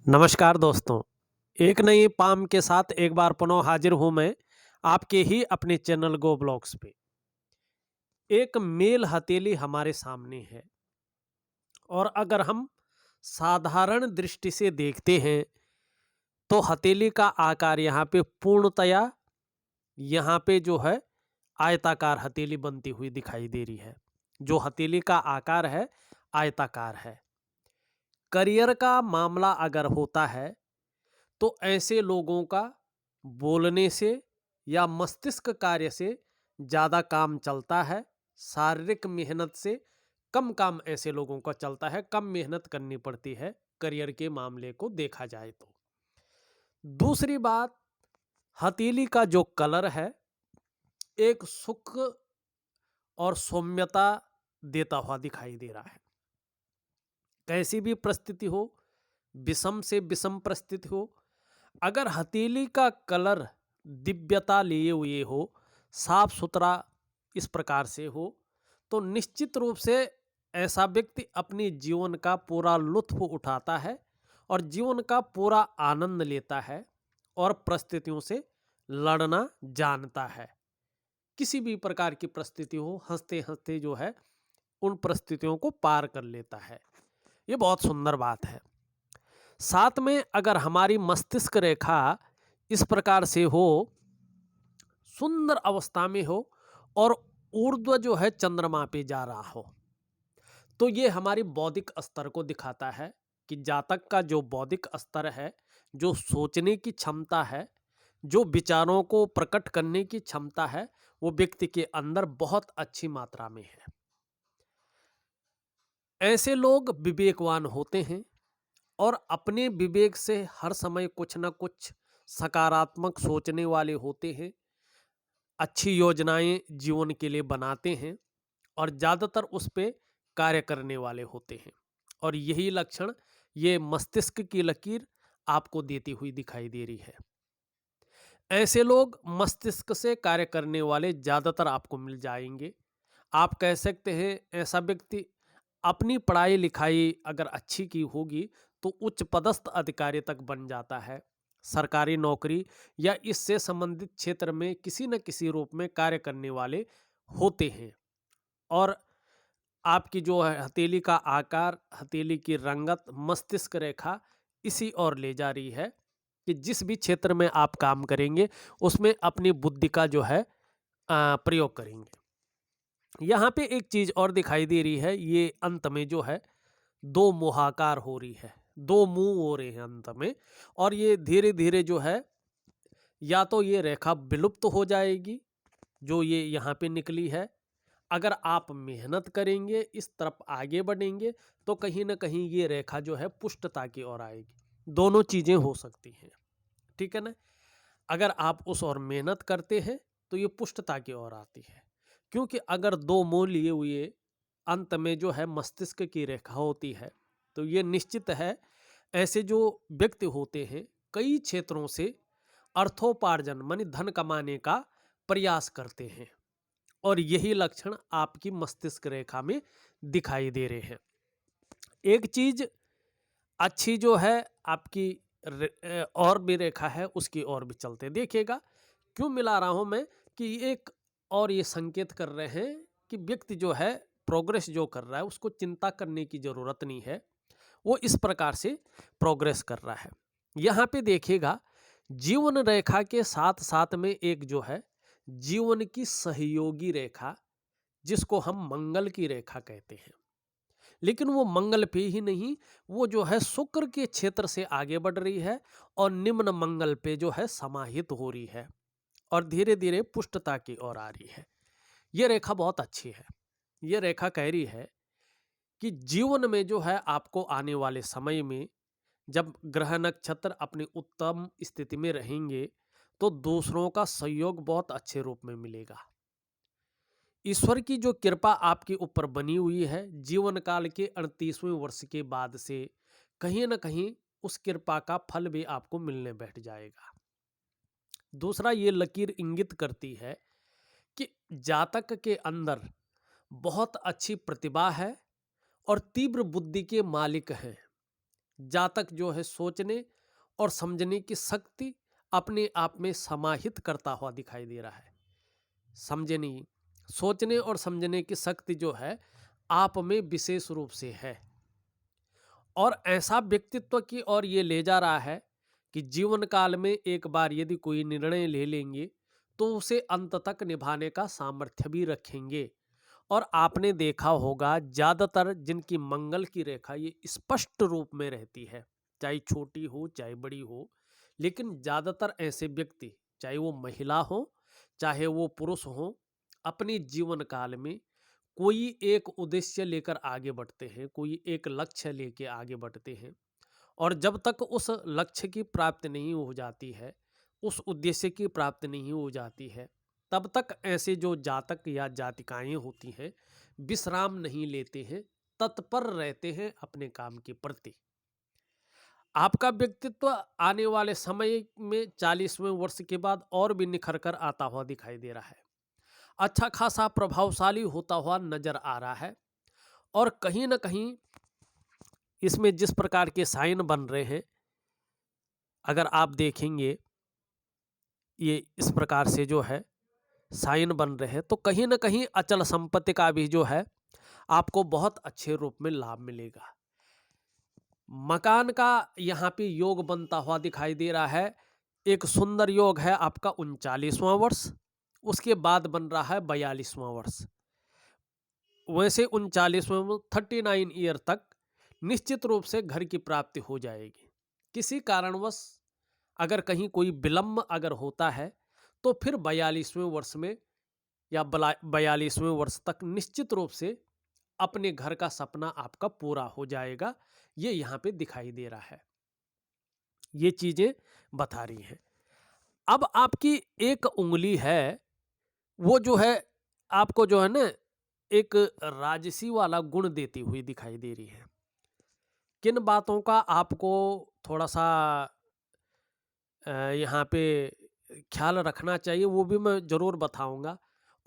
नमस्कार दोस्तों। एक नई पाम के साथ एक बार पुनः हाजिर हूं मैं आपके ही अपने चैनल गो ब्लॉग्स पे। एक मेल हथेली हमारे सामने है और अगर हम साधारण दृष्टि से देखते हैं तो हथेली का आकार यहाँ पे पूर्णतया यहाँ पे जो है आयताकार हथेली बनती हुई दिखाई दे रही है। जो हथेली का आकार है आयताकार है। करियर का मामला अगर होता है तो ऐसे लोगों का बोलने से या मस्तिष्क कार्य से ज़्यादा काम चलता है। शारीरिक मेहनत से कम काम ऐसे लोगों का चलता है, कम मेहनत करनी पड़ती है करियर के मामले को देखा जाए तो। दूसरी बात, हथेली का जो कलर है एक सुख और सौम्यता देता हुआ दिखाई दे रहा है। कैसी भी परिस्थिति हो, विषम से विषम परिस्थिति हो, अगर हथेली का कलर दिव्यता लिए हुए हो, साफ सुथरा इस प्रकार से हो, तो निश्चित रूप से ऐसा व्यक्ति अपने जीवन का पूरा लुत्फ उठाता है और जीवन का पूरा आनंद लेता है और परिस्थितियों से लड़ना जानता है। किसी भी प्रकार की परिस्थिति हो, हंसते हंसते जो है उन परिस्थितियों को पार कर लेता है। ये बहुत सुंदर बात है। साथ में अगर हमारी मस्तिष्क रेखा इस प्रकार से हो, सुंदर अवस्था में हो और ऊर्ध्व जो है चंद्रमा पे जा रहा हो, तो ये हमारी बौद्धिक स्तर को दिखाता है कि जातक का जो बौद्धिक स्तर है, जो सोचने की क्षमता है, जो विचारों को प्रकट करने की क्षमता है, वो व्यक्ति के अंदर बहुत अच्छी मात्रा में है। ऐसे लोग विवेकवान होते हैं और अपने विवेक से हर समय कुछ ना कुछ सकारात्मक सोचने वाले होते हैं। अच्छी योजनाएं जीवन के लिए बनाते हैं और ज़्यादातर उस पे कार्य करने वाले होते हैं। और यही लक्षण ये मस्तिष्क की लकीर आपको देती हुई दिखाई दे रही है। ऐसे लोग मस्तिष्क से कार्य करने वाले ज़्यादातर आपको मिल जाएंगे। आप कह सकते हैं ऐसा व्यक्ति अपनी पढ़ाई लिखाई अगर अच्छी की होगी तो उच्च पदस्थ अधिकारी तक बन जाता है। सरकारी नौकरी या इससे संबंधित क्षेत्र में किसी न किसी रूप में कार्य करने वाले होते हैं। और आपकी जो है हथेली का आकार, हथेली की रंगत, मस्तिष्क रेखा इसी ओर ले जा रही है कि जिस भी क्षेत्र में आप काम करेंगे उसमें अपनी बुद्धि का जो है प्रयोग करेंगे। यहाँ पे एक चीज और दिखाई दे रही है, ये अंत में जो है दो मुहाकार हो रही है, दो मुंह हो रहे हैं अंत में। और ये धीरे धीरे जो है या तो ये रेखा विलुप्त हो जाएगी जो ये यहाँ पे निकली है। अगर आप मेहनत करेंगे, इस तरफ आगे बढ़ेंगे, तो कहीं ना कहीं ये रेखा जो है पुष्टता की ओर आएगी। दोनों चीजें हो सकती हैं, ठीक है ना। अगर आप उस ओर मेहनत करते हैं तो ये पुष्टता की ओर आती है, क्योंकि अगर दो मुंह लिए हुए अंत में जो है मस्तिष्क की रेखा होती है तो ये निश्चित है ऐसे जो व्यक्ति होते हैं कई क्षेत्रों से अर्थोपार्जन मानी धन कमाने का प्रयास करते हैं। और यही लक्षण आपकी मस्तिष्क रेखा में दिखाई दे रहे हैं। एक चीज अच्छी जो है आपकी और भी रेखा है उसकी ओर भी चलते देखिएगा। क्यों मिला रहा हूं मैं कि एक और ये संकेत कर रहे हैं कि व्यक्ति जो है प्रोग्रेस जो कर रहा है उसको चिंता करने की जरूरत नहीं है, वो इस प्रकार से प्रोग्रेस कर रहा है। यहाँ पे देखिएगा जीवन रेखा के साथ साथ में एक जो है जीवन की सहयोगी रेखा, जिसको हम मंगल की रेखा कहते हैं। लेकिन वो मंगल पे ही नहीं, वो जो है शुक्र के क्षेत्र से आगे बढ़ रही है और निम्न मंगल पे जो है समाहित हो रही है और धीरे धीरे पुष्टता की ओर आ रही है। ये रेखा बहुत अच्छी है। ये रेखा कह रही है कि जीवन में जो है आपको आने वाले समय में जब ग्रह नक्षत्र अपनी उत्तम स्थिति में रहेंगे तो दूसरों का सहयोग बहुत अच्छे रूप में मिलेगा। ईश्वर की जो कृपा आपके ऊपर बनी हुई है जीवन काल के 38वें वर्ष के बाद से कहीं ना कहीं उस कृपा का फल भी आपको मिलने बैठ जाएगा। दूसरा, ये लकीर इंगित करती है कि जातक के अंदर बहुत अच्छी प्रतिभा है और तीव्र बुद्धि के मालिक हैं। जातक जो है सोचने और समझने की शक्ति अपने आप में समाहित करता हुआ दिखाई दे रहा है। समझे नहीं, सोचने और समझने की शक्ति जो है आप में विशेष रूप से है, और ऐसा व्यक्तित्व की ओर ये ले जा रहा है कि जीवन काल में एक बार यदि कोई निर्णय ले लेंगे तो उसे अंत तक निभाने का सामर्थ्य भी रखेंगे। और आपने देखा होगा ज्यादातर जिनकी मंगल की रेखा ये स्पष्ट रूप में रहती है, चाहे छोटी हो चाहे बड़ी हो, लेकिन ज्यादातर ऐसे व्यक्ति, चाहे वो महिला हो चाहे वो पुरुष हो, अपने जीवन काल में कोई एक उद्देश्य लेकर आगे बढ़ते हैं, कोई एक लक्ष्य लेके आगे बढ़ते हैं, और जब तक उस लक्ष्य की प्राप्ति नहीं हो जाती है, उस उद्देश्य की प्राप्ति नहीं हो जाती है, तब तक ऐसे जो जातक या जातिकाएं होती हैं विश्राम नहीं लेते हैं, तत्पर रहते हैं अपने काम के प्रति। आपका व्यक्तित्व आने वाले समय में 40वें वर्ष के बाद और भी निखर कर आता हुआ दिखाई दे रहा है, अच्छा खासा प्रभावशाली होता हुआ नजर आ रहा है। और कहीं ना कहीं इसमें जिस प्रकार के साइन बन रहे हैं, अगर आप देखेंगे ये इस प्रकार से जो है साइन बन रहे हैं, तो कहीं ना कहीं अचल संपत्ति का भी जो है आपको बहुत अच्छे रूप में लाभ मिलेगा। मकान का यहाँ पे योग बनता हुआ दिखाई दे रहा है। एक सुंदर योग है आपका 39वां वर्ष, उसके बाद बन रहा है 42वां वर्ष। वैसे 39वें 39 ईयर तक निश्चित रूप से घर की प्राप्ति हो जाएगी। किसी कारणवश अगर कहीं कोई विलंब अगर होता है तो फिर 42वें वर्ष में या 42वें वर्ष तक निश्चित रूप से अपने घर का सपना आपका पूरा हो जाएगा। ये यहाँ पे दिखाई दे रहा है, ये चीजें बता रही हैं। अब आपकी एक उंगली है, वो जो है आपको जो है ना एक राजसी वाला गुण देती हुई दिखाई दे रही है। किन बातों का आपको थोड़ा सा यहाँ पे ख्याल रखना चाहिए वो भी मैं ज़रूर बताऊंगा,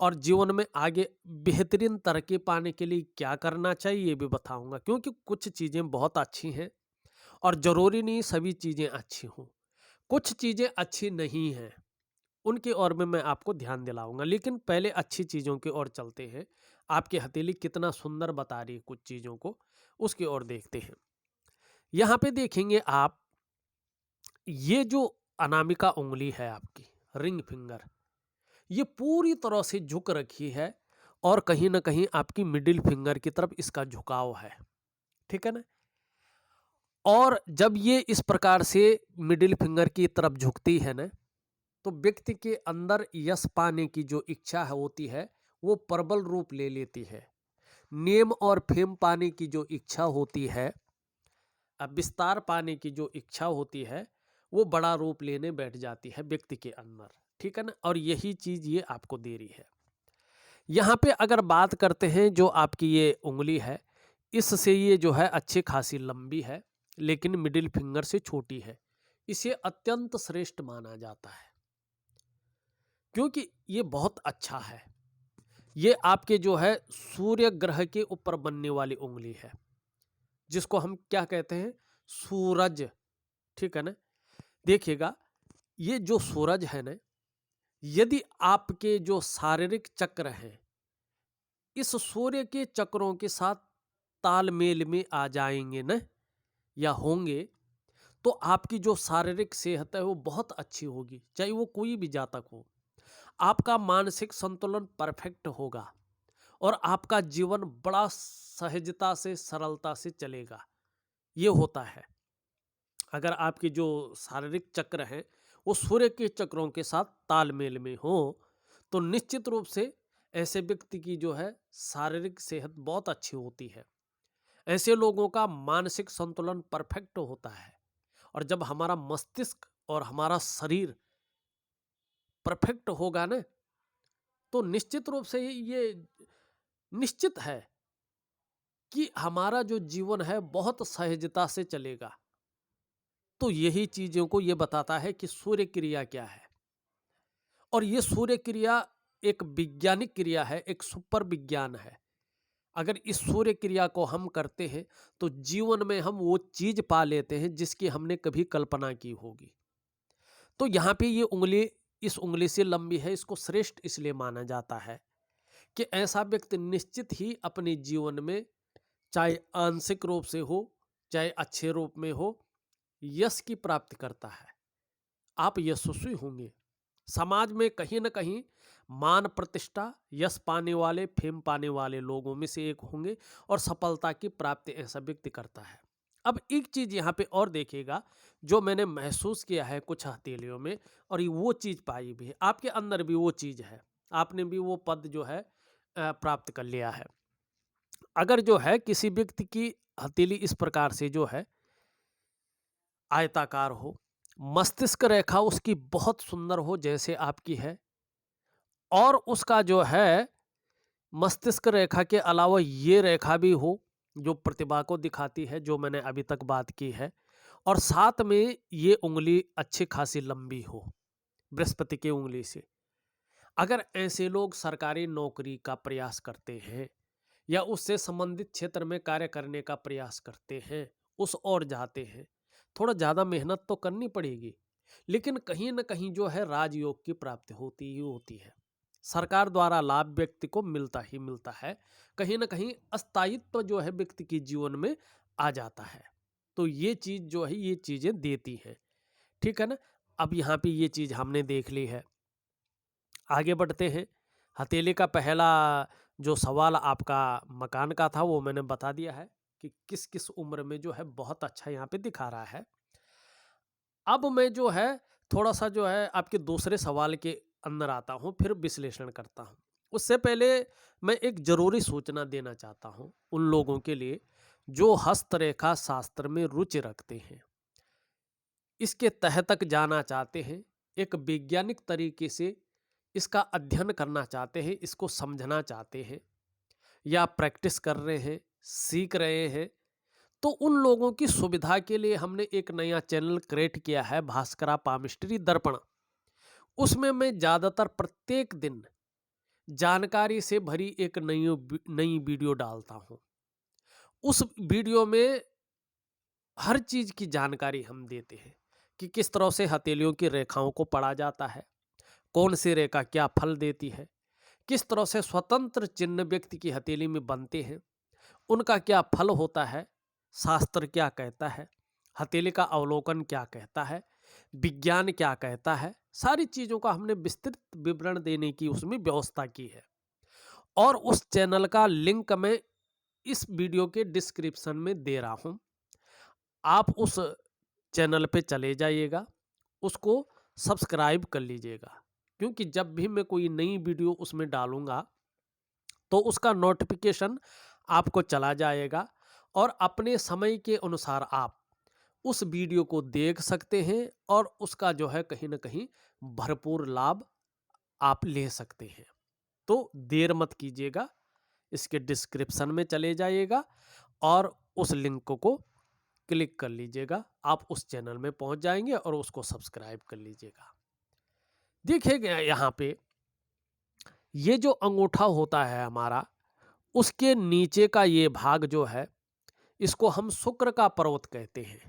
और जीवन में आगे बेहतरीन तरक्की पाने के लिए क्या करना चाहिए ये भी बताऊंगा, क्योंकि कुछ चीज़ें बहुत अच्छी हैं और ज़रूरी नहीं सभी चीज़ें अच्छी हों, कुछ चीज़ें अच्छी नहीं हैं, उनकी ओर में मैं आपको ध्यान दिलाऊंगा। लेकिन पहले अच्छी चीज़ों की ओर चलते हैं। आपकी हथेली कितना सुंदर बता रही है कुछ चीज़ों को, उसकी ओर देखते हैं। यहाँ पे देखेंगे आप, ये जो अनामिका उंगली है आपकी रिंग फिंगर, ये पूरी तरह से झुक रखी है और कहीं ना कहीं आपकी मिडिल फिंगर की तरफ इसका झुकाव है, ठीक है ना। और जब ये इस प्रकार से मिडिल फिंगर की तरफ झुकती है ना, तो व्यक्ति के अंदर यश पाने की जो इच्छा है होती है वो प्रबल रूप ले लेती है। नेम और फेम पाने की जो इच्छा होती है, अब विस्तार पाने की जो इच्छा होती है वो बड़ा रूप लेने बैठ जाती है व्यक्ति के अंदर, ठीक है ना। और यही चीज ये आपको दे रही है। यहाँ पे अगर बात करते हैं जो आपकी ये उंगली है, इससे ये जो है अच्छी खासी लंबी है लेकिन मिडिल फिंगर से छोटी है, इसे अत्यंत श्रेष्ठ माना जाता है क्योंकि ये बहुत अच्छा है। ये आपके जो है सूर्य ग्रह के ऊपर बनने वाली उंगली है, जिसको हम क्या कहते हैं, सूरज, ठीक है ना। देखिएगा ये जो सूरज है ना, यदि आपके जो शारीरिक चक्र हैं इस सूर्य के चक्रों के साथ तालमेल में आ जाएंगे ना या होंगे, तो आपकी जो शारीरिक सेहत है वो बहुत अच्छी होगी, चाहे वो कोई भी जातक हो। आपका मानसिक संतुलन परफेक्ट होगा और आपका जीवन बड़ा सहजता से सरलता से चलेगा। ये होता है अगर आपके जो शारीरिक चक्र हैं वो सूर्य के चक्रों के साथ तालमेल में हो, तो निश्चित रूप से ऐसे व्यक्ति की जो है शारीरिक सेहत बहुत अच्छी होती है। ऐसे लोगों का मानसिक संतुलन परफेक्ट होता है, और जब हमारा मस्तिष्क और हमारा शरीर परफेक्ट होगा ना, तो निश्चित रूप से ये निश्चित है कि हमारा जो जीवन है बहुत सहजता से चलेगा। तो यही चीजों को ये बताता है कि सूर्य क्रिया क्या है, और ये सूर्य क्रिया एक वैज्ञानिक क्रिया है, एक सुपर विज्ञान है। अगर इस सूर्य क्रिया को हम करते हैं तो जीवन में हम वो चीज पा लेते हैं जिसकी हमने कभी कल्पना की होगी। तो यहाँ पे ये उंगली इस उंगली से लंबी है, इसको श्रेष्ठ इसलिए माना जाता है कि ऐसा व्यक्ति निश्चित ही अपने जीवन में, चाहे आंशिक रूप से हो चाहे अच्छे रूप में हो, यश की प्राप्ति करता है। आप यशस्वी होंगे, समाज में कहीं ना कहीं मान प्रतिष्ठा, यश पाने वाले, फेम पाने वाले लोगों में से एक होंगे और सफलता की प्राप्ति ऐसा व्यक्ति करता है। अब एक चीज यहाँ पे और देखिएगा जो मैंने महसूस किया है कुछ हथेलियों में, और ये वो चीज पाई भी है, आपके अंदर भी वो चीज है, आपने भी वो पद जो है प्राप्त कर लिया है। अगर जो है किसी व्यक्ति की हथेली इस प्रकार से जो है आयताकार हो, मस्तिष्क रेखा उसकी बहुत सुंदर हो जैसे आपकी है, और उसका जो है मस्तिष्क रेखा के अलावा ये रेखा भी हो जो प्रतिभा को दिखाती है, जो मैंने अभी तक बात की है, और साथ में ये उंगली अच्छी खासी लंबी हो बृहस्पति की उंगली से। अगर ऐसे लोग सरकारी नौकरी का प्रयास करते हैं या उससे संबंधित क्षेत्र में कार्य करने का प्रयास करते हैं, उस ओर जाते हैं, थोड़ा ज़्यादा मेहनत तो करनी पड़ेगी, लेकिन कहीं ना कहीं जो है राजयोग की प्राप्ति होती ही होती है। सरकार द्वारा लाभ व्यक्ति को मिलता ही मिलता है, कहीं ना कहीं अस्थायित्व जो है व्यक्ति के जीवन में आ जाता है। तो ये चीज़ जो है ये चीज़ें देती हैं, ठीक है ना। अब यहाँ पे ये चीज़ हमने देख ली है, आगे बढ़ते हैं। हथेली का पहला जो सवाल आपका मकान का था वो मैंने बता दिया है कि किस किस उम्र में जो है बहुत अच्छा यहाँ पे दिखा रहा है। अब मैं जो है थोड़ा सा जो है आपके दूसरे सवाल के अंदर आता हूँ, फिर विश्लेषण करता हूँ। उससे पहले मैं एक जरूरी सूचना देना चाहता हूँ उन लोगों के लिए जो हस्तरेखा शास्त्र में रुचि रखते हैं, इसके तह तक जाना चाहते हैं, एक वैज्ञानिक तरीके से इसका अध्ययन करना चाहते हैं, इसको समझना चाहते हैं, या प्रैक्टिस कर रहे हैं, सीख रहे हैं। तो उन लोगों की सुविधा के लिए हमने एक नया चैनल क्रिएट किया है, भास्करा पामिस्ट्री दर्पण। उसमें मैं ज़्यादातर प्रत्येक दिन जानकारी से भरी एक नई वीडियो डालता हूँ। उस वीडियो में हर चीज़ की जानकारी हम देते हैं कि किस तरह से हथेलियों की रेखाओं को पढ़ा जाता है, कौन सी रेखा क्या फल देती है, किस तरह से स्वतंत्र चिन्ह व्यक्ति की हथेली में बनते हैं, उनका क्या फल होता है, शास्त्र क्या कहता है, हथेली का अवलोकन क्या कहता है, विज्ञान क्या कहता है, सारी चीज़ों का हमने विस्तृत विवरण देने की उसमें व्यवस्था की है। और उस चैनल का लिंक मैं इस वीडियो के डिस्क्रिप्शन में दे रहा हूँ, आप उस चैनल पे चले जाइएगा, उसको सब्सक्राइब कर लीजिएगा, क्योंकि जब भी मैं कोई नई वीडियो उसमें डालूंगा तो उसका नोटिफिकेशन आपको चला जाएगा और अपने समय के अनुसार आप उस वीडियो को देख सकते हैं और उसका जो है कहीं ना कहीं भरपूर लाभ आप ले सकते हैं। तो देर मत कीजिएगा, इसके डिस्क्रिप्शन में चले जाइएगा और उस लिंक को क्लिक कर लीजिएगा, आप उस चैनल में पहुंच जाएंगे और उसको सब्सक्राइब कर लीजिएगा। देखिएगा यहाँ पे ये जो अंगूठा होता है हमारा, उसके नीचे का ये भाग जो है इसको हम शुक्र का पर्वत कहते हैं,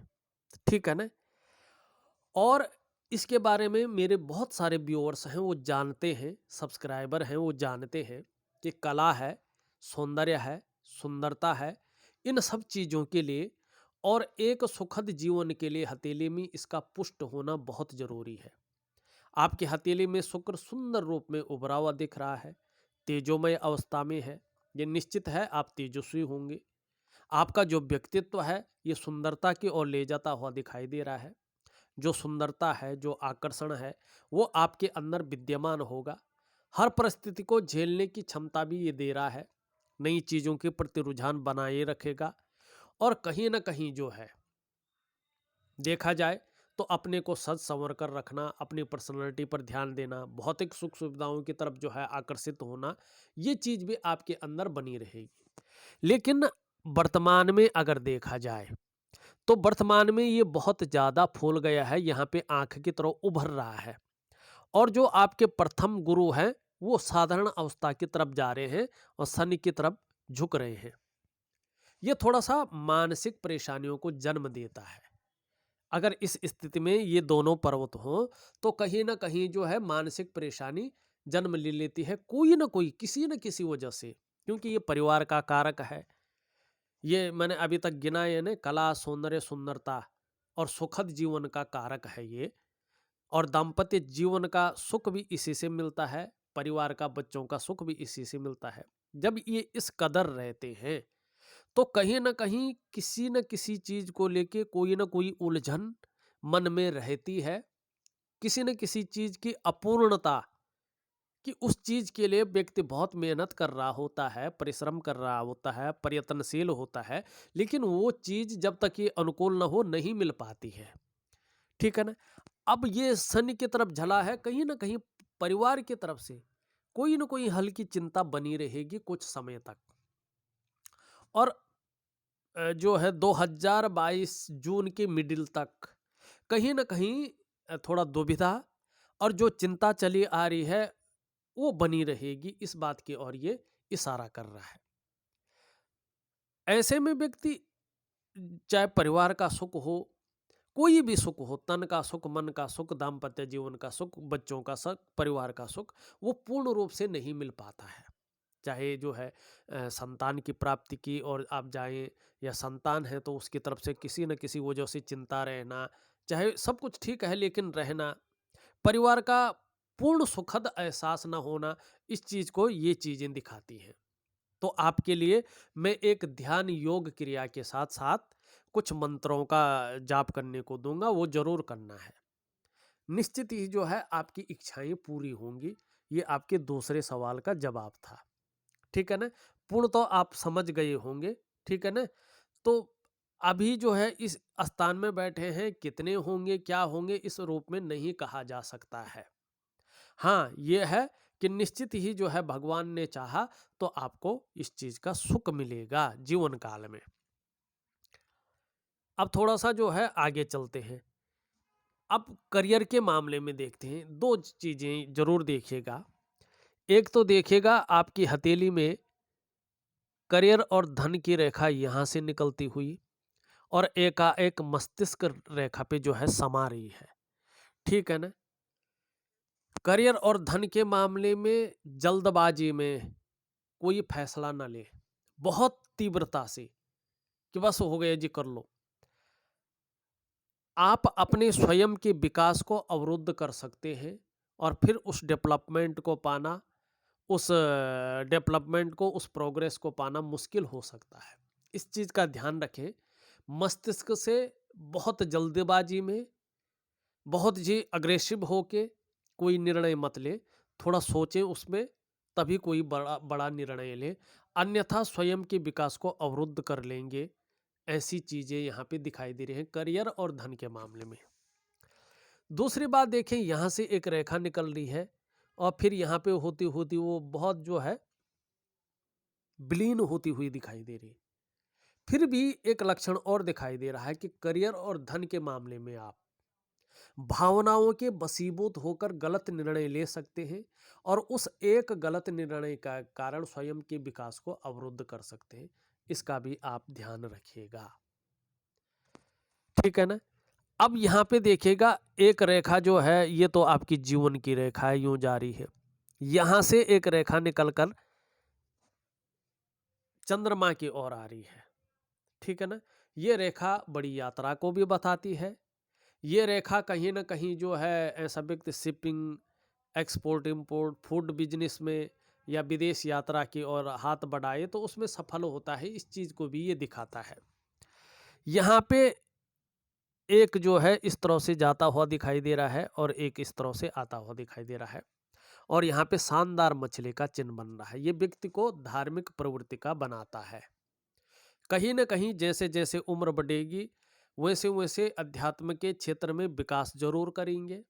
ठीक है ना। और इसके बारे में मेरे बहुत सारे व्यूअर्स हैं, वो जानते हैं, सब्सक्राइबर हैं, वो जानते हैं कि कला है, सौंदर्य है, सुंदरता है, इन सब चीज़ों के लिए और एक सुखद जीवन के लिए हथेली में इसका पुष्ट होना बहुत ज़रूरी है। आपकी हथेली में शुक्र सुंदर रूप में उभरा हुआ दिख रहा है, तेजोमय अवस्था में है, ये निश्चित है आप तेजस्वी होंगे। आपका जो व्यक्तित्व है ये सुंदरता की ओर ले जाता हुआ दिखाई दे रहा है। जो सुंदरता है, जो आकर्षण है, वो आपके अंदर विद्यमान होगा। हर परिस्थिति को झेलने की क्षमता भी ये दे रहा है, नई चीज़ों के प्रति रुझान बनाए रखेगा। और कहीं ना कहीं जो है देखा जाए तो अपने को सज संवर कर रखना, अपनी पर्सनालिटी पर ध्यान देना, भौतिक सुख सुविधाओं की तरफ जो है आकर्षित होना, ये चीज़ भी आपके अंदर बनी रहेगी। लेकिन वर्तमान में अगर देखा जाए तो वर्तमान में ये बहुत ज़्यादा फूल गया है, यहाँ पे आँख की तरह उभर रहा है। और जो आपके प्रथम गुरु हैं वो साधारण अवस्था की तरफ जा रहे हैं और शनि की तरफ झुक रहे हैं। ये थोड़ा सा मानसिक परेशानियों को जन्म देता है। अगर इस स्थिति में ये दोनों पर्वत हों तो कहीं ना कहीं जो है मानसिक परेशानी जन्म ले लेती है, कोई ना कोई किसी न किसी वजह से, क्योंकि ये परिवार का कारक है। ये मैंने अभी तक गिना, यानी कला, सौंदर्य, सुंदरता और सुखद जीवन का कारक है ये। और दाम्पत्य जीवन का सुख भी इसी से मिलता है, परिवार का, बच्चों का सुख भी इसी से मिलता है। जब ये इस कदर रहते हैं तो कहीं न कहीं किसी न किसी चीज़ को लेके कोई न कोई उलझन मन में रहती है। किसी न किसी चीज़ की अपूर्णता, कि उस चीज़ के लिए व्यक्ति बहुत मेहनत कर रहा होता है, परिश्रम कर रहा होता है, प्रयत्नशील होता है, लेकिन वो चीज़ जब तक ये अनुकूल ना हो नहीं मिल पाती है। ठीक है ना? अब ये शनि की तरफ झला है, कहीं न कहीं परिवार की तरफ से कोई न कोई हल्की चिंता बनी रहेगी कुछ समय तक। और जो है 2022 जून के मिडिल तक कहीं न कहीं थोड़ा दुविधा और जो चिंता चली आ रही है वो बनी रहेगी, इस बात की ओर ये इशारा कर रहा है। ऐसे में व्यक्ति, चाहे परिवार का सुख हो, कोई भी सुख हो, तन का सुख, मन का सुख, दाम्पत्य जीवन का सुख, बच्चों का सुख, परिवार का सुख, वो पूर्ण रूप से नहीं मिल पाता है। चाहे जो है संतान की प्राप्ति की और आप जाएं, या संतान है तो उसकी तरफ से किसी न किसी वजह से चिंता रहना, चाहे सब कुछ ठीक है लेकिन रहना, परिवार का पूर्ण सुखद एहसास न होना, इस चीज को ये चीजें दिखाती हैं। तो आपके लिए मैं एक ध्यान योग क्रिया के साथ साथ कुछ मंत्रों का जाप करने को दूंगा, वो जरूर करना है। निश्चित ही जो है आपकी इच्छाएं पूरी होंगी। ये आपके दूसरे सवाल का जवाब था। ठीक है ना? पूर्ण तो आप समझ गए होंगे। ठीक है ना? तो अभी जो है इस स्थान में बैठे हैं, कितने होंगे, क्या होंगे, इस रूप में नहीं कहा जा सकता है। हाँ, ये है कि निश्चित ही जो है भगवान ने चाहा तो आपको इस चीज का सुख मिलेगा जीवन काल में। अब थोड़ा सा जो है आगे चलते हैं। अब करियर के मामले में देखते हैं। दो चीजें जरूर देखिएगा। एक तो देखिएगा आपकी हथेली में करियर और धन की रेखा यहां से निकलती हुई और एकाएक मस्तिष्क रेखा पे जो है समा रही है। ठीक है ना? करियर और धन के मामले में जल्दबाजी में कोई फैसला ना ले, बहुत तीव्रता से, कि बस हो गया जी कर लो। आप अपने स्वयं के विकास को अवरुद्ध कर सकते हैं और फिर उस डेवलपमेंट को पाना, उस डेवलपमेंट को, उस प्रोग्रेस को पाना मुश्किल हो सकता है। इस चीज़ का ध्यान रखें। मस्तिष्क से बहुत जल्दबाजी में, बहुत जी अग्रेसिव होके कोई निर्णय मत ले। थोड़ा सोचें उसमें, तभी कोई बड़ा बड़ा निर्णय लें, अन्यथा स्वयं के विकास को अवरुद्ध कर लेंगे। ऐसी चीजें यहाँ पे दिखाई दे रही हैं करियर और धन के मामले में। दूसरी बात देखें, यहाँ से एक रेखा निकल रही है और फिर यहाँ पे होती होती वो बहुत जो है विलीन होती हुई दिखाई दे रही है। फिर भी एक लक्षण और दिखाई दे रहा है कि करियर और धन के मामले में आप भावनाओं के वशीभूत होकर गलत निर्णय ले सकते हैं और उस एक गलत निर्णय का कारण स्वयं के विकास को अवरुद्ध कर सकते हैं। इसका भी आप ध्यान रखिएगा। ठीक है ना? अब यहाँ पे देखिएगा एक रेखा जो है ये तो आपकी जीवन की रेखा है, यूं जा रही है। यहां से एक रेखा निकलकर चंद्रमा की ओर आ रही है। ठीक है ना? ये रेखा बड़ी यात्रा को भी बताती है। ये रेखा कहीं ना कहीं जो है ऐसा व्यक्ति shipping, export import, food business में या विदेश यात्रा की ओर हाथ बढ़ाए तो उसमें सफल होता है, इस चीज को भी ये दिखाता है। यहाँ पे एक जो है इस तरह से जाता हुआ दिखाई दे रहा है और एक इस तरह से आता हुआ दिखाई दे रहा है और यहाँ पे शानदार मछली का चिन्ह बन रहा है। ये व्यक्ति को धार्मिक प्रवृत्ति का बनाता है। कहीं ना कहीं जैसे जैसे उम्र बढ़ेगी वैसे वैसे अध्यात्म के क्षेत्र में विकास जरूर करेंगे।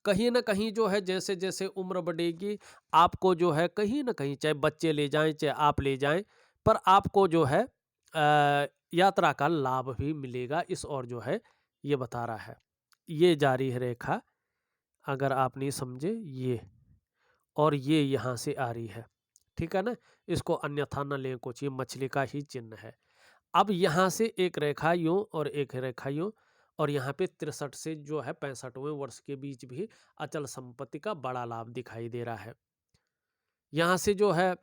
कहीं ना कहीं जो है जैसे जैसे उम्र बढ़ेगी आपको जो है कहीं ना कहीं, चाहे बच्चे ले जाएं चाहे आप ले जाएं, पर आपको जो है यात्रा का लाभ भी मिलेगा। इस और जो है ये बता रहा है। ये जारी है रेखा, अगर आप नहीं समझे ये, और ये यहाँ से आ रही है। ठीक है ना, इसको अन्यथा न लें कुछ, ये मछली का ही चिन्ह है। अब यहाँ से एक रेखा यूं और एक रेखा यूं, और यहाँ पे 63 से जो है 65वें वर्ष के बीच भी अचल संपत्ति का बड़ा लाभ दिखाई दे रहा है। यहाँ से जो है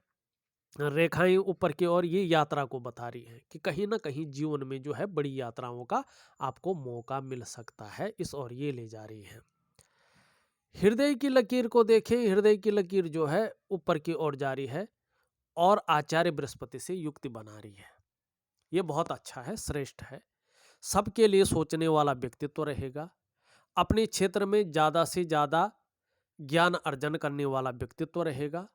रेखाएं ऊपर की ओर ये यात्रा को बता रही हैं कि कहीं ना कहीं जीवन में जो है बड़ी यात्राओं का आपको मौका मिल सकता है, इस ओर ये ले जा रही है। हृदय की लकीर को देखें, हृदय की लकीर जो है ऊपर की ओर जा रही है और आचार्य बृहस्पति से युक्ति बना रही है। ये बहुत अच्छा है, श्रेष्ठ है। सबके लिए सोचने वाला व्यक्तित्व रहेगा। अपने क्षेत्र में ज़्यादा से ज़्यादा ज्ञान अर्जन करने वाला व्यक्तित्व रहेगा।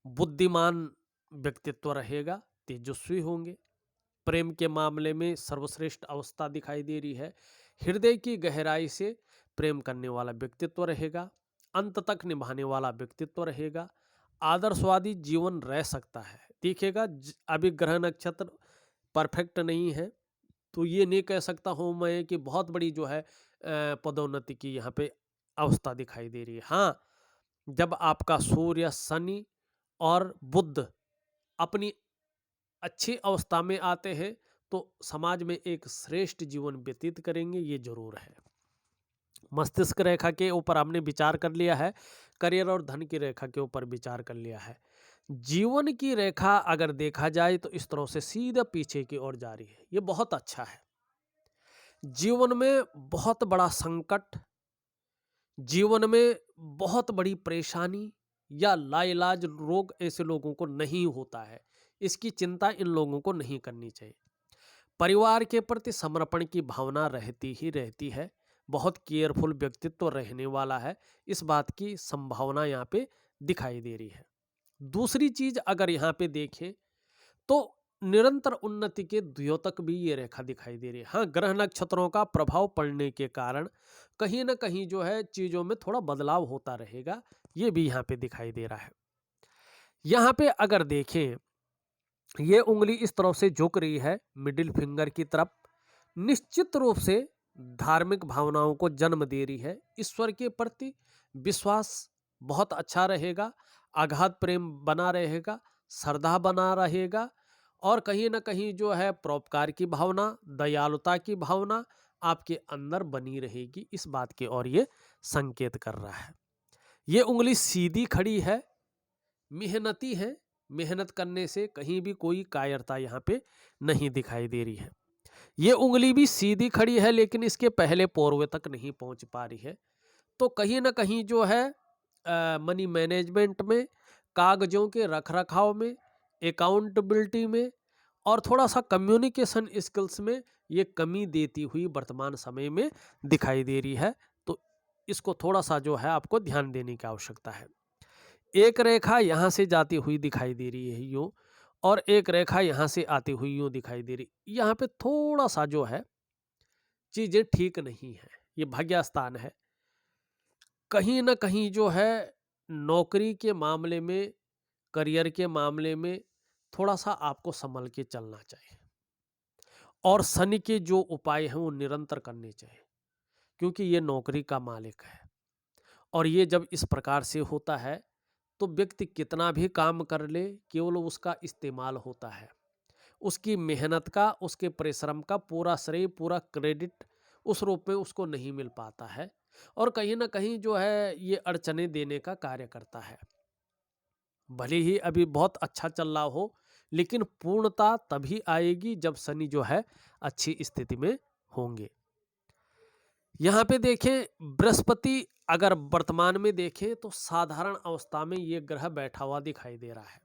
बुद्धिमान व्यक्तित्व रहेगा, तेजस्वी होंगे। प्रेम के मामले में सर्वश्रेष्ठ अवस्था दिखाई दे रही है। हृदय की गहराई से प्रेम करने वाला व्यक्तित्व रहेगा। अंत तक निभाने वाला व्यक्तित्व रहेगा। आदर्शवादी जीवन रह सकता है। देखिएगा अभी ग्रह नक्षत्र परफेक्ट नहीं है, तो ये नहीं कह सकता हूँ मैं कि बहुत बड़ी जो है पदोन्नति की यहाँ पे अवस्था दिखाई दे रही है। हाँ, जब आपका सूर्य, शनि और बुध अपनी अच्छी अवस्था में आते हैं तो समाज में एक श्रेष्ठ जीवन व्यतीत करेंगे, ये जरूर है। मस्तिष्क रेखा के ऊपर हमने विचार कर लिया है, करियर और धन की रेखा के ऊपर विचार कर लिया है। जीवन की रेखा अगर देखा जाए तो इस तरह से सीधा पीछे की ओर जा रही है। ये बहुत अच्छा है। जीवन में बहुत बड़ा संकट, जीवन में बहुत बड़ी परेशानी या लाइलाज रोग ऐसे लोगों को नहीं होता है। इसकी चिंता इन लोगों को नहीं करनी चाहिए। परिवार के प्रति समर्पण की भावना रहती ही रहती है। बहुत केयरफुल व्यक्तित्व रहने वाला है, इस बात की संभावना यहाँ पे दिखाई दे रही है। दूसरी चीज अगर यहाँ पे देखें तो निरंतर उन्नति के द्योतक भी ये रेखा दिखाई दे रही है। हाँ, ग्रह नक्षत्रों का प्रभाव पड़ने के कारण कहीं ना कहीं जो है चीजों में थोड़ा बदलाव होता रहेगा, ये भी यहाँ पे दिखाई दे रहा है। यहाँ पे अगर देखें, ये उंगली इस तरफ से झुक रही है मिडिल फिंगर की तरफ, निश्चित रूप से धार्मिक भावनाओं को जन्म दे रही है। ईश्वर के प्रति विश्वास बहुत अच्छा रहेगा, अगाध प्रेम बना रहेगा, श्रद्धा बना रहेगा, और कहीं ना कहीं जो है परोपकार की भावना, दयालुता की भावना आपके अंदर बनी रहेगी। इस बात की ओर ये संकेत कर रहा है। ये उंगली सीधी खड़ी है, मेहनती है, मेहनत करने से कहीं भी कोई कायरता यहाँ पे नहीं दिखाई दे रही है। ये उंगली भी सीधी खड़ी है लेकिन इसके पहले पोरवे तक नहीं पहुंच पा रही है। तो कहीं ना कहीं जो है मनी मैनेजमेंट में, कागजों के रख रखाव में, अकाउंटेबिलिटी में और थोड़ा सा कम्युनिकेशन स्किल्स में ये कमी देती हुई वर्तमान समय में दिखाई दे रही है। तो इसको थोड़ा सा जो है आपको ध्यान देने की आवश्यकता है। एक रेखा यहाँ से जाती हुई दिखाई दे रही है यूं, और एक रेखा यहाँ से आती हुई यूं दिखाई दे रही। यहाँ पे थोड़ा सा जो है चीजें ठीक नहीं है। ये भाग्य स्थान है। कहीं ना कहीं जो है नौकरी के मामले में, करियर के मामले में थोड़ा सा आपको संभल के चलना चाहिए, और शनि के जो उपाय हैं वो निरंतर करने चाहिए, क्योंकि ये नौकरी का मालिक है। और ये जब इस प्रकार से होता है तो व्यक्ति कितना भी काम कर ले, केवल उसका इस्तेमाल होता है। उसकी मेहनत का, उसके परिश्रम का पूरा श्रेय, पूरा क्रेडिट उस रूप में उसको नहीं मिल पाता है, और कहीं ना कहीं जो है ये अड़चने देने का कार्य करता है। भले ही अभी बहुत अच्छा चल रहा हो, लेकिन पूर्णता तभी आएगी जब शनि जो है अच्छी स्थिति में होंगे। यहाँ पे देखें, बृहस्पति अगर वर्तमान में देखें तो साधारण अवस्था में ये ग्रह बैठा हुआ दिखाई दे रहा है,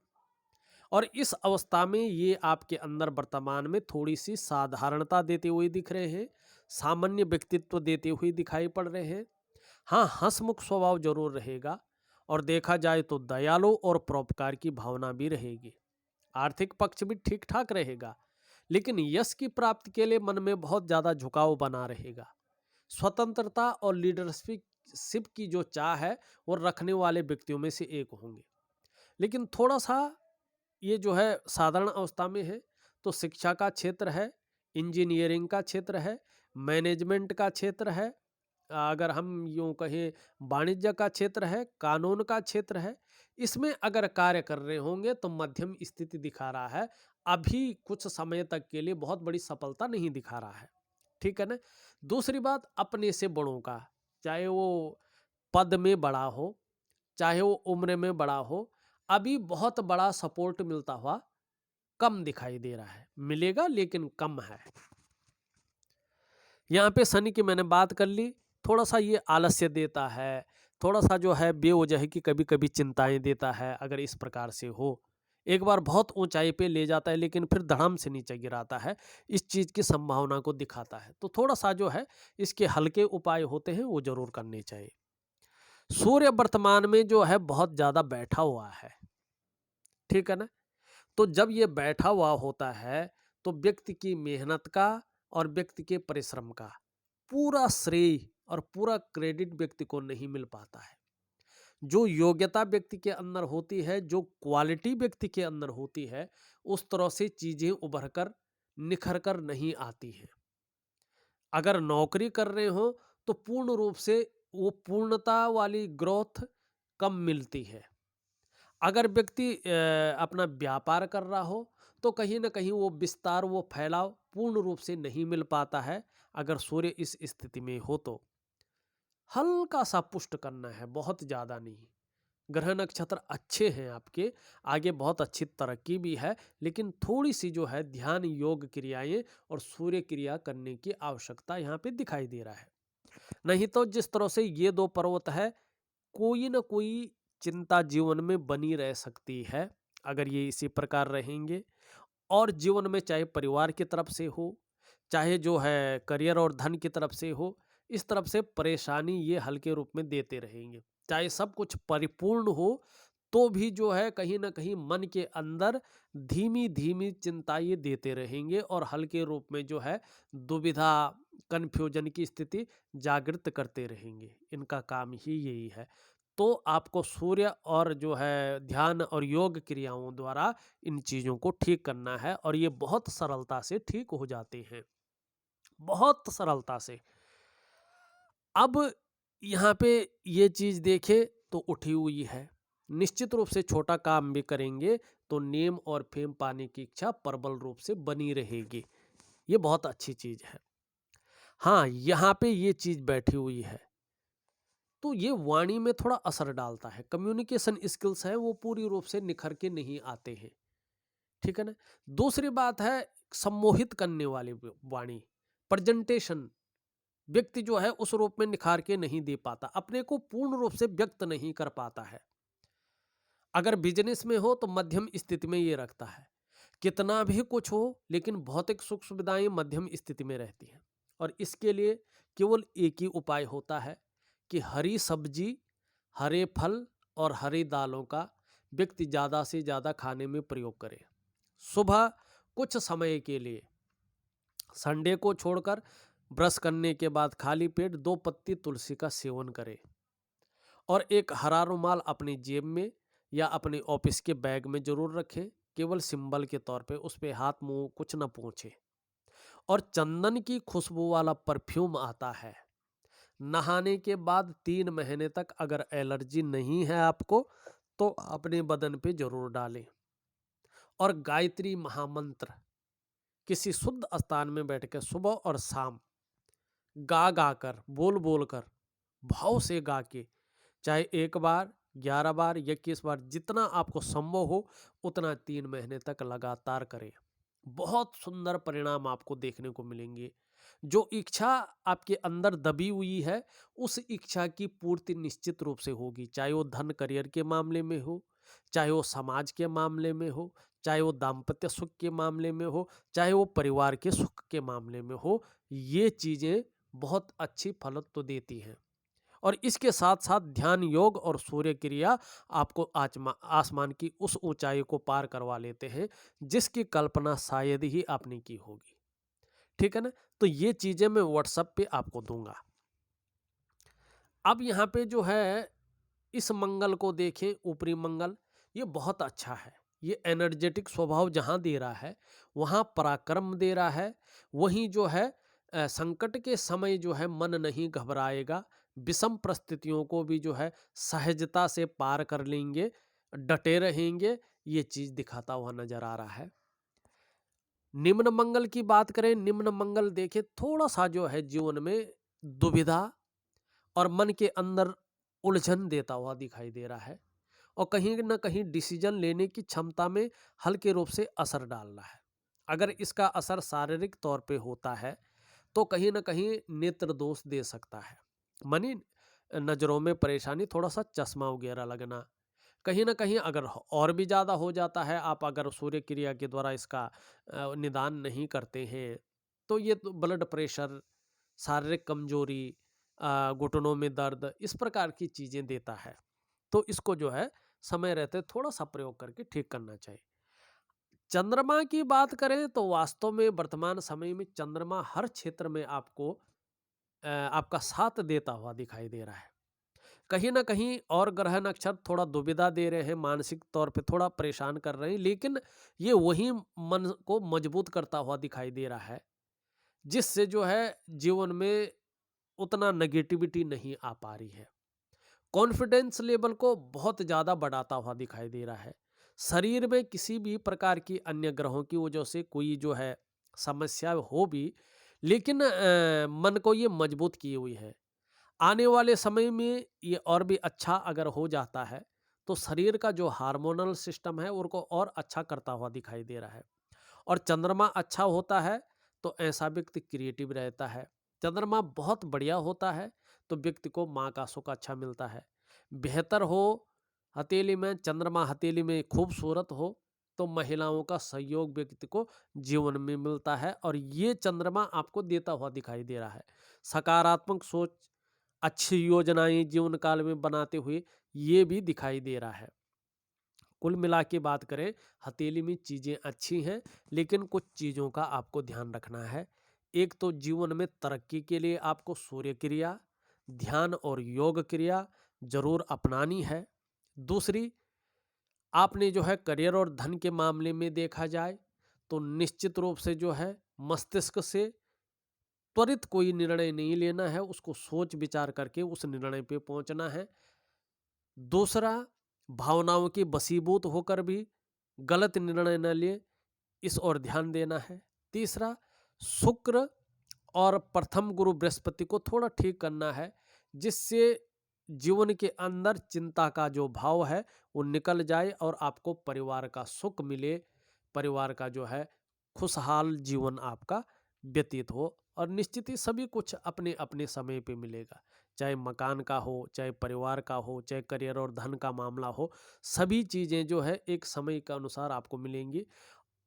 और इस अवस्था में ये आपके अंदर वर्तमान में थोड़ी सी साधारणता देते हुए दिख रहे हैं, सामान्य व्यक्तित्व देते हुए दिखाई पड़ रहे हैं। हाँ, हंसमुख स्वभाव जरूर रहेगा, और देखा जाए तो दयालु और परोपकार की भावना भी रहेगी। आर्थिक पक्ष भी ठीक ठाक रहेगा, लेकिन यश की प्राप्ति के लिए मन में बहुत ज्यादा झुकाव बना रहेगा। स्वतंत्रता और लीडरशिप की जो चाह है वो रखने वाले व्यक्तियों में से एक होंगे, लेकिन थोड़ा सा ये जो है साधारण अवस्था में है। तो शिक्षा का क्षेत्र है, इंजीनियरिंग का क्षेत्र है, मैनेजमेंट का क्षेत्र है, अगर हम यूँ कहें वाणिज्य का क्षेत्र है, कानून का क्षेत्र है, इसमें अगर कार्य कर रहे होंगे तो मध्यम स्थिति दिखा रहा है, अभी कुछ समय तक के लिए बहुत बड़ी सफलता नहीं दिखा रहा है। ठीक है ना? दूसरी बात, अपने से बड़ों का, चाहे वो पद में बड़ा हो, चाहे वो उम्र में बड़ा हो, अभी बहुत बड़ा सपोर्ट मिलता हुआ कम दिखाई दे रहा है। मिलेगा लेकिन कम है। यहाँ पे शनि की मैंने बात कर ली, थोड़ा-सा ये आलस्य देता है, थोड़ा-सा जो है बेवजह की कभी-कभी चिंताएँ देता है, अगर इस प्रकार से हो। एक बार बहुत ऊँचाई पे ले जाता है लेकिन फिर धड़ाम से नीचे गिराता है, इस चीज़ की संभावना को दिखाता है। तो थोड़ा-सा जो है इसके हल्के उपाय होते हैं, वो ज़रूर करने चाहिए। सूर्य वर्तमान में जो है बहुत ज़्यादा बैठा हुआ है, ठीक है ना? तो जब ये बैठा हुआ होता है, तो व्यक्ति की मेहनत का और व्यक्ति के परिश्रम का पूरा श्रेय और पूरा क्रेडिट व्यक्ति को नहीं मिल पाता है। जो योग्यता व्यक्ति के अंदर होती है, जो क्वालिटी व्यक्ति के अंदर होती है, उस तरह से चीजें उभर कर निखर कर नहीं आती हैं। अगर नौकरी कर रहे हो तो पूर्ण रूप से वो पूर्णता वाली ग्रोथ कम मिलती है। अगर व्यक्ति अपना व्यापार कर रहा हो तो कहीं न कहीं वो विस्तार, वो फैलाव पूर्ण रूप से नहीं मिल पाता है, अगर सूर्य इस स्थिति में हो तो। हल्का-सा पुष्ट करना है, बहुत ज़्यादा नहीं। ग्रह नक्षत्र अच्छे हैं आपके, आगे बहुत अच्छी तरक्की भी है, लेकिन थोड़ी-सी जो है ध्यान, योग क्रियाएँ और सूर्य क्रिया करने की आवश्यकता यहाँ पे दिखाई दे रहा है। नहीं तो जिस तरह से ये 2 पर्वत है, कोई न कोई चिंता जीवन में बनी रह सकती है, अगर ये इसी प्रकार रहेंगे। और जीवन में चाहे परिवार की तरफ से हो, चाहे जो है करियर और धन की तरफ से हो, इस तरफ से परेशानी ये हल्के रूप में देते रहेंगे। चाहे सब कुछ परिपूर्ण हो, तो भी जो है कहीं न कहीं मन के अंदर धीमी-धीमी चिंता ये देते रहेंगे और हल्के रूप में जो है दुविधा, कन्फ्यूजन की स्थिति जागृत करते रहेंगे। इनका काम ही यही है। तो आपको सूर्य और जो है ध्यान और योग क्रियाओं द्वारा इन चीज़ों को ठीक करना है और ये बहुत सरलता से ठीक हो जाते हैं, बहुत सरलता से। अब यहाँ पे ये चीज़ देखें तो उठी हुई है। निश्चित रूप से छोटा काम भी करेंगे तो नेम और फेम पाने की इच्छा प्रबल रूप से बनी रहेगी। ये बहुत अच्छी चीज़ है। हाँ, यहाँ पे ये चीज़ बैठी हुई है, तो ये वाणी में थोड़ा असर डालता है। कम्युनिकेशन स्किल्स है वो पूरी रूप से निखर के नहीं आते हैं, ठीक है ना? दूसरी बात है सम्मोहित करने वाली वाणी, प्रेजेंटेशन, व्यक्ति जो है उस रूप में निखार के नहीं दे पाता, अपने को पूर्ण रूप से व्यक्त नहीं कर पाता है। अगर बिजनेस में हो तो मध्यम स्थिति में ये रखता है, कितना भी कुछ हो लेकिन भौतिक सुख सुविधाएं मध्यम स्थिति में रहती हैं। और इसके लिए केवल एक ही उपाय होता है कि हरी सब्जी, हरे फल और हरी दालों का व्यक्ति ज़्यादा से ज़्यादा खाने में प्रयोग करे। सुबह कुछ समय के लिए, संडे को छोड़कर, ब्रश करने के बाद खाली पेट 2 पत्ती तुलसी का सेवन करे और एक हरा रुमाल अपनी जेब में या अपने ऑफिस के बैग में जरूर रखें, केवल सिंबल के तौर पे। उस पे हाथ मुंह कुछ न पोंछे। और चंदन की खुशबू वाला परफ्यूम आता है, नहाने के बाद 3 महीने तक अगर एलर्जी नहीं है आपको तो अपने बदन पे जरूर डालें। और गायत्री महामंत्र किसी शुद्ध स्थान में बैठकर सुबह और शाम गा गा कर, बोल बोल कर, भाव से गा के, चाहे 1 बार, 11 बार, 21 बार, जितना आपको संभव हो उतना 3 महीने तक लगातार करें। बहुत सुंदर परिणाम आपको देखने को मिलेंगे। जो इच्छा आपके अंदर दबी हुई है, उस इच्छा की पूर्ति निश्चित रूप से होगी, चाहे वो धन करियर के मामले में हो, चाहे वो समाज के मामले में हो, चाहे वो दाम्पत्य सुख के मामले में हो, चाहे वो परिवार के सुख के मामले में हो। ये चीज़ें बहुत अच्छी फलत्व देती हैं। और इसके साथ साथ ध्यान, योग और सूर्य क्रिया आपको आसमान की उस ऊंचाई को पार करवा लेते हैं जिसकी कल्पना शायद ही आपने की होगी, ठीक है ना? तो ये चीजें मैं व्हाट्सएप पे आपको दूंगा। अब यहाँ पे जो है इस मंगल को देखें, ऊपरी मंगल, ये बहुत अच्छा है। ये एनर्जेटिक स्वभाव जहाँ दे रहा है वहाँ पराक्रम दे रहा है। वहीं जो है संकट के समय जो है मन नहीं घबराएगा, विषम परिस्थितियों को भी जो है सहजता से पार कर लेंगे। डटे रहेंगे, ये चीज दिखाता हुआ नजर आ रहा है। निम्न मंगल की बात करें, निम्न मंगल देखिए थोड़ा सा जो है जीवन में दुविधा और मन के अंदर उलझन देता हुआ दिखाई दे रहा है, और कहीं न कहीं डिसीजन लेने की क्षमता में हल्के रूप से असर डाल रहा है। अगर इसका असर शारीरिक तौर पे होता है, तो कहीं न कहीं नेत्र दोष दे सकता है। मानिए नज़रों में परेशानी, थोड़ा-सा चश्मा वगैरह लगना। कहीं न कहीं अगर और भी ज़्यादा हो जाता है, आप अगर सूर्य क्रिया के द्वारा इसका निदान नहीं करते हैं, तो ये तो ब्लड प्रेशर, शारीरिक कमजोरी, घुटनों में दर्द, इस प्रकार की चीज़ें देता है। तो इसको जो है समय रहते थोड़ा-सा प्रयोग करके ठीक करना चाहिए। चंद्रमा की बात करें तो वास्तव में वर्तमान समय में चंद्रमा हर क्षेत्र में आपको आपका साथ देता हुआ दिखाई दे रहा है। कहीं न कहीं और ग्रह नक्षत्र थोड़ा दुविधा दे रहे हैं, मानसिक तौर पे थोड़ा परेशान कर रहे हैं, लेकिन ये वही मन को मजबूत करता हुआ दिखाई दे रहा है, जिससे जो है जीवन में उतना नेगेटिविटी नहीं आ पा रही है। कॉन्फिडेंस लेवल को बहुत ज़्यादा बढ़ाता हुआ दिखाई दे रहा है। शरीर में किसी भी प्रकार की अन्य ग्रहों की वजह से कोई जो है समस्या हो भी, लेकिन मन को ये मजबूत की हुई है। आने वाले समय में ये और भी अच्छा अगर हो जाता है, तो शरीर का जो हार्मोनल सिस्टम है उनको और अच्छा करता हुआ दिखाई दे रहा है। और चंद्रमा अच्छा होता है तो ऐसा व्यक्ति क्रिएटिव रहता है। चंद्रमा बहुत बढ़िया होता है तो व्यक्ति को माँ का सुख अच्छा मिलता है। बेहतर हो, हथेली में चंद्रमा हथेली में खूबसूरत हो, तो महिलाओं का सहयोग व्यक्ति को जीवन में मिलता है, और ये चंद्रमा आपको देता हुआ दिखाई दे रहा है। सकारात्मक सोच, अच्छी योजनाएं जीवन काल में बनाते हुए ये भी दिखाई दे रहा है। कुल मिला के बात करें, हथेली में चीज़ें अच्छी हैं, लेकिन कुछ चीज़ों का आपको ध्यान रखना है। एक तो जीवन में तरक्की के लिए आपको सूर्य क्रिया, ध्यान और योग क्रिया जरूर अपनानी है। दूसरी, आपने जो है करियर और धन के मामले में देखा जाए, तो निश्चित रूप से जो है मस्तिष्क से त्वरित कोई निर्णय नहीं लेना है, उसको सोच विचार करके उस निर्णय पे पहुंचना है। दूसरा, भावनाओं की बसीबूत होकर भी गलत निर्णय न ले, इस ओर ध्यान देना है। तीसरा, शुक्र और प्रथम गुरु बृहस्पति को थोड़ा ठीक करना है, जिससे जीवन के अंदर चिंता का जो भाव है वो निकल जाए और आपको परिवार का सुख मिले, परिवार का जो है खुशहाल जीवन आपका व्यतीत हो, और निश्चित ही सभी कुछ अपने अपने समय पे मिलेगा। चाहे मकान का हो, चाहे परिवार का हो, चाहे करियर और धन का मामला हो, सभी चीज़ें जो है एक समय के अनुसार आपको मिलेंगी।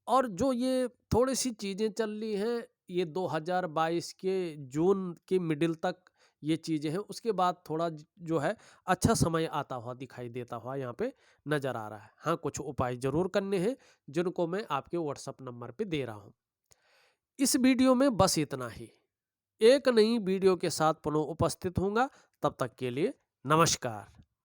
और जो ये थोड़ी सी चीज़ें चल रही हैं, ये 2022 के जून के मिडिल तक ये चीज़ें हैं, उसके बाद थोड़ा जो है अच्छा समय आता हुआ दिखाई देता हुआ यहाँ पे नज़र आ रहा है। हाँ, कुछ उपाय ज़रूर करने हैं, जिनको मैं आपके व्हाट्सएप नंबर पे दे रहा हूँ। इस वीडियो में बस इतना ही। एक नई वीडियो के साथ पुनः उपस्थित होऊंगा, तब तक के लिए नमस्कार।